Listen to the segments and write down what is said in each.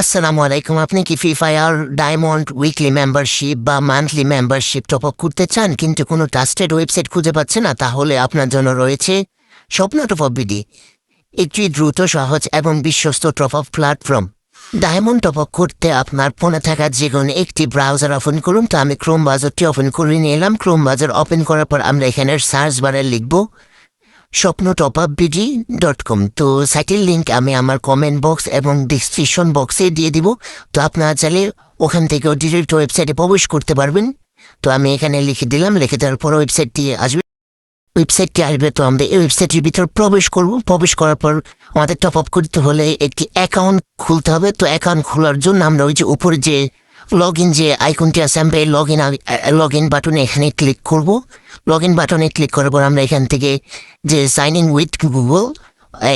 আসসালামু আলাইকুম। আপনি কি free fire diamond weekly membership বা মান্থলি মেম্বারশিপ টপ আপ করতে চান কিন্তু কোনো ট্রাস্টেড ওয়েবসাইট খুঁজে পাচ্ছেন না? তাহলে আপনার জন্য রয়েছে স্বপ্ন টপ আপ বিডি, একটি দ্রুত, সহজ এবং বিশ্বস্ত top up platform. Diamond top up করতে আপনার ফোনে থাকা যে কোনো একটি ব্রাউজার ওপেন করুন। তো আমি ক্রোম ব্রাউজারটি ওপেন করে নিলাম। ক্রোম ব্রাউজার ওপেন করার পর আমরা এখানে সার্চ বারে লিখব স্বপ্নটপআপবিডি.com। তো সাইটের লিঙ্ক আমি আমার কমেন্ট বক্স এবং ডিসক্রিপশন বক্সে দিয়ে দিব। তো আপনারা চাইলে ওখান থেকেও ডিরেক্ট ওয়েবসাইটে প্রবেশ করতে পারবেন। তো আমি এখানে লিখে দিলাম। লিখে দেওয়ার পর ওয়েবসাইটটি আসবে। তো আমরা এই ওয়েবসাইটের ভিতর প্রবেশ করব। প্রবেশ করার পর আমাদের টপ আপ করতে হলে একটি অ্যাকাউন্ট খুলতে হবে। তো অ্যাকাউন্ট খোলার জন্য আমরা ওই যে উপরে যে লগ ইন যে আইকনটি আছে, আমরা এই লগ ইন বাটনে এখানে ক্লিক করব। লগ ইন বাটনে ক্লিক করার পর আমরা এখান থেকে যে সাইন ইন উইথ গুগল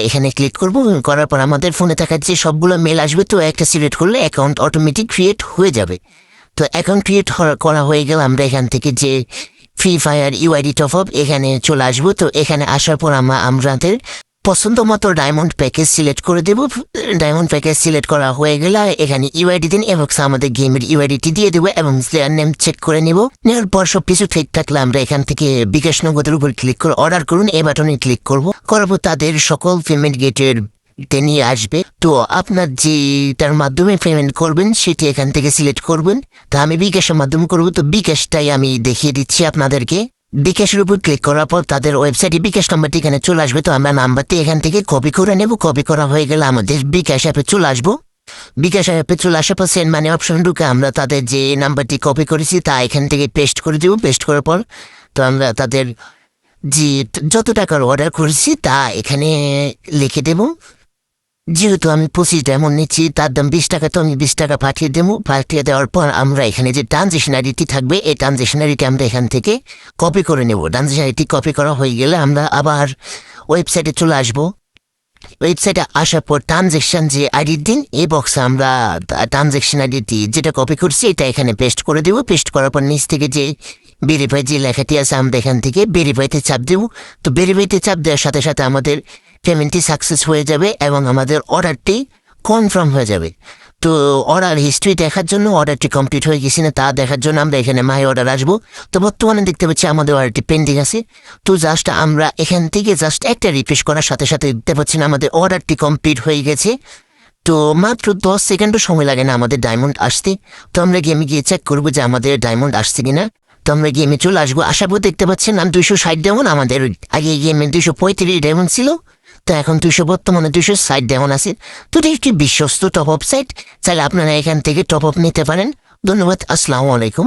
এখানে ক্লিক করব। করার পর আমাদের ফোনে থাকা যে সবগুলো মেল আসবে, তো একটা সিলেক্ট করলে অ্যাকাউন্ট অটোমেটিক ক্রিয়েট হয়ে যাবে। তো অ্যাকাউন্ট ক্রিয়েট করা হয়ে গেলে আমরা এখান থেকে যে free fire UID top up এখানে চলে আসবো। তো এখানে আসার পর আমাদের পছন্দ মতো ডায়মন্ড প্যাকেজ সিলেক্ট করে দেব। ডায়মন্ড প্যাকেজ সিলেক্ট করা হয়ে গেলে এখানে ইউআইডি দিন এবং আমাদের গেমের ইউআইডিটি দিয়ে দেবো এবং প্লেয়ার নেম চেক করে নেব। নেওয়ার পর সব কিছু ঠিক থাকলে আমরা এখান থেকে বিকাশ নগদের উপর ক্লিক করে অর্ডার করুন এই বাটনে ক্লিক করব। করার পর তাদের সকল পেমেন্ট গেটের নিয়ে আসবে। তো আপনার যেটার মাধ্যমে পেমেন্ট করবেন সেটি এখান থেকে সিলেক্ট করবেন। তো আমি বিকাশের মাধ্যমে করব। তো বিকাশটাই আমি দেখিয়ে দিচ্ছি আপনাদেরকে। বিকাশের উপর ক্লিক করার পর তাদের ওয়েবসাইটে বিকাশ নাম্বারটি এখানে চলে আসবে। তো আমরা নাম্বারটি এখান থেকে কপি করে নেব। কপি করা হয়ে গেলে আমাদের বিকাশ অ্যাপে চলে আসবো। বিকাশ অ্যাপে চলে আসার পর সেন্ড মানি অপশন ঢুকে আমরা তাদের যে নাম্বারটি কপি করেছি তা এখান থেকে পেস্ট করে দেবো। পেস্ট করার পর তো আমরা তাদের যে যত টাকার অর্ডার করেছি তা এখানে লিখে দেব। যেহেতু আমি 25 ডায়মন্ড নিচ্ছি, তার দাম 20 টাকা, তো আমি 20 টাকা পাঠিয়ে দেবো। পাঠিয়ে দেওয়ার পর আমরা এখানে যে ট্রানজেকশন আইডিটি থাকবে এই ট্রানজেকশন আইডিটি আমরা এখান থেকে কপি করে নেব। ট্রানজেকশন আইডিটি কপি করা হয়ে গেলে আমরা আবার ওয়েবসাইটে চলে আসবো। ওয়েবসাইটে আসার পর ট্রানজেকশন যে আইডির দিন এই বক্সে আমরা ট্রানজেকশন আইডিটি যেটা কপি করছি এটা এখানে পেস্ট করে দেবো। পেস্ট করার পর নিচ থেকে যে ভেরিফাই যে লেখাটি আছে আমরা এখান থেকে ভেরিফাইতে চাপ দেবো। তো ভেরিফাইতে চাপ দেওয়ার সাথে সাথে আমাদের পেমেন্টটি সাকসেস হয়ে যাবে এবং আমাদের অর্ডারটি কনফার্ম হয়ে যাবে। তো অর্ডার হিস্ট্রি দেখার জন্য অর্ডারটি কমপ্লিট হয়ে গেছে না তা দেখার জন্য আমরা এখানে মাই অর্ডার আসবো। তো বর্তমানে দেখতে পাচ্ছি আমাদের অর্ডারটি পেন্ডিং আছে। তো জাস্ট আমরা এখান থেকে জাস্ট একটা রিফ্রেশ করার সাথে সাথে দেখতে পাচ্ছি না আমাদের অর্ডারটি কমপ্লিট হয়ে গেছে। তো মাত্র 10 সেকেন্ডও সময় লাগে না আমাদের ডায়মন্ড আসতে। তো আমরা গেমে গিয়ে চেক করবো যে আমাদের ডায়মন্ড আসছে কিনা। তো আমরা গেমে চলে আসবো। আসার পর দেখতে পাচ্ছেন 260 ডায়মন্ড। আমাদের আগে গেমে 235 ডায়মন্ড ছিল, তো এখন বর্তমানে 260 ডায়মন্ড আছে। তো এটি একটি বিশ্বস্ত টপ আপ সাইট, চাইলে আপনারা এখান থেকে টপ আপ নিতে পারেন। ধন্যবাদ। আসসালামু আলাইকুম।